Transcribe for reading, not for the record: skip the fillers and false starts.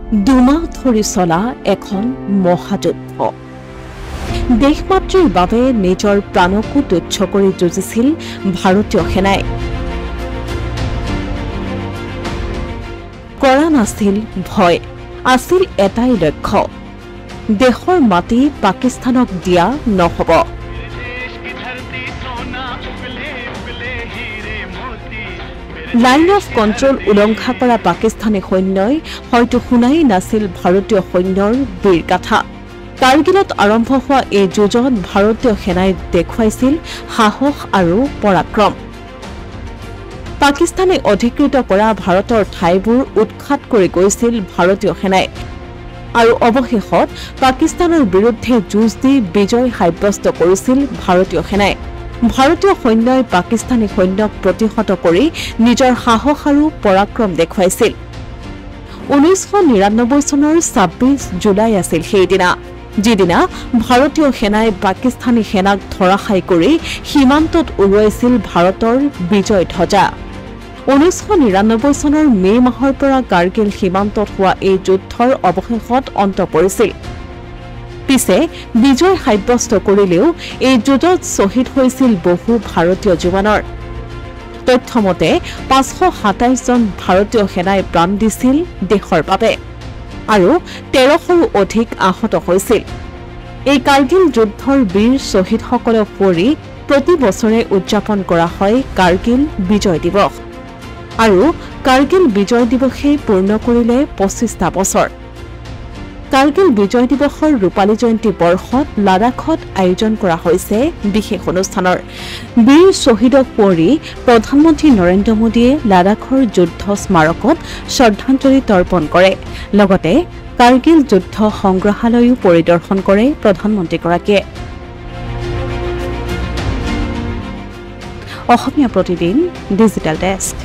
দুমাহ ধৰি চলা এখন মহাযুদ্ধ দেশমাতৃৰ বাবে নিজৰ প্ৰাণকো তুচ্ছ কৰি যুঁজিছিল ভাৰতীয় সেনাই কৰা নাছিল ভয় আছিল এটাই লক্ষ্য দেশৰ মাটি পাকিস্তানক দিয়া নহব লাইন অফ কন্ট্ৰোল উলংঘা কৰা পাকিস্তানী সৈন্যই হয়তো শুনাই নাছিল ভাৰতীয় সৈন্যৰ বীৰগাথা কাৰ্গিলত আৰম্ভ হোৱা এই যুঁজত ভাৰতীয় সেনাই দেখুৱাইছিল সাহস আৰু পৰাক্ৰম পাকিস্তানে অধিকৃত কৰা ভাৰতৰ ঠাইবোৰ উৎখাত কৰি গৈছিল ভাৰতীয় সেনাই আৰু অৱশেষত পাকিস্তানৰ বিৰুদ্ধে যুঁজ দি বিজয় সাব্যস্ত কৰিছিল ভাৰতীয় সেনাই ভাৰতীয় সৈন্যই পাকিস্তানী সৈন্যক প্ৰতিহত কৰি নিজৰ সাহস আৰু পৰাক্ৰম দেখুৱাইছিল 1999 চনৰ 26 জুলাই আছিল সেইদিনা যিদিনা ভাৰতীয় সেনাই পাকিস্তানী সেনাক ধৰাশায়ী কৰি সীমান্তত উৰুৱাইছিল ভাৰতৰ বিজয় ধ্বজা 1999 চনৰ মে মাহৰ পৰা কাৰ্গিল সীমান্তত হোৱা এই যুদ্ধৰ অৱশেষত অন্ত পৰিছিল পিছে বিজয় সাব্যস্ত কৰিলেও এই যুদ্ধত শ্বহীদ হৈছিল বহু ভাৰতীয় জোৱানৰ তথ্যমতে 527 জন ভাৰতীয় সেনাই প্ৰাণ দিছিল দেশৰ বাবে আৰু 1300ৰো অধিক আহত হৈছিল এই কাৰ্গিল যুদ্ধৰ বীৰ শ্বহীদসকলক পৰি প্ৰতি বছৰে উদযাপন কৰা হয় কাৰ্গিল বিজয় দিৱস আৰু কাৰ্গিল বিজয় দিৱসে পূৰ্ণ কৰিলে 25টা বছৰ কাৰ্গিল বিজয় দিৱসৰ ৰূপালী জয়ন্তী বৰ্ষত লাডাখত আয়োজন কৰা হৈছে বিশেষ অনুষ্ঠানৰ বীৰ শ্বহীদক পৰি প্ৰধানমন্ত্ৰী নৰেন্দ্ৰ মোদীয়ে লাডাখৰ যুদ্ধ স্মাৰকত শ্ৰদ্ধাঞ্জলি তৰ্পণ কৰে লগতে কাৰ্গিল যুদ্ধ সংগ্ৰহালয়ও পৰিদৰ্শন কৰে প্ৰধানমন্ত্ৰীগৰাকীয়ে অসমীয়া প্ৰতিদিন ডিজিটেল ডেস্ক